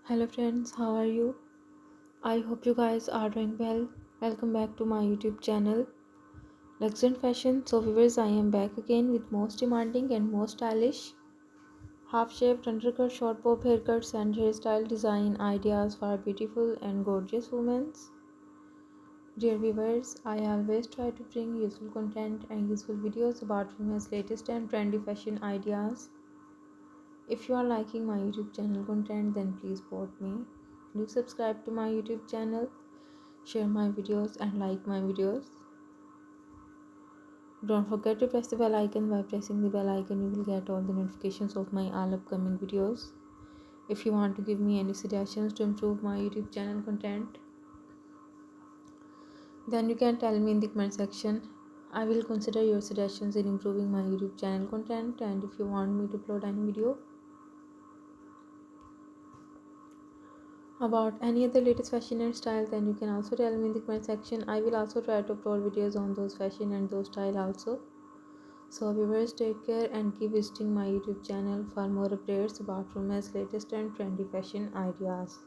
Hello friends, how are you? I hope you guys are doing well. Welcome back to my YouTube channel, Luxury and Fashion. So viewers, I am back again with most demanding and most stylish half-shaved undercut, short bob haircuts and hairstyle design ideas for beautiful and gorgeous women. Dear viewers, I always try to bring useful content and useful videos about women's latest and trendy fashion ideas. If you are liking my YouTube channel content, then please support me. Do subscribe to my YouTube channel, share my videos and like my videos. Don't forget to press the bell icon. By pressing the bell icon you will get all the notifications of my all upcoming videos. If you want to give me any suggestions to improve my YouTube channel content, then you can tell me in the comment section. I will consider your suggestions in improving my YouTube channel content. And if you want me to upload any video about any other latest fashion and style, then you can also tell me in the comment section. I will also try to upload videos on those fashion and those style also. So viewers, take care and keep visiting my YouTube channel for more updates about women's latest and trendy fashion ideas.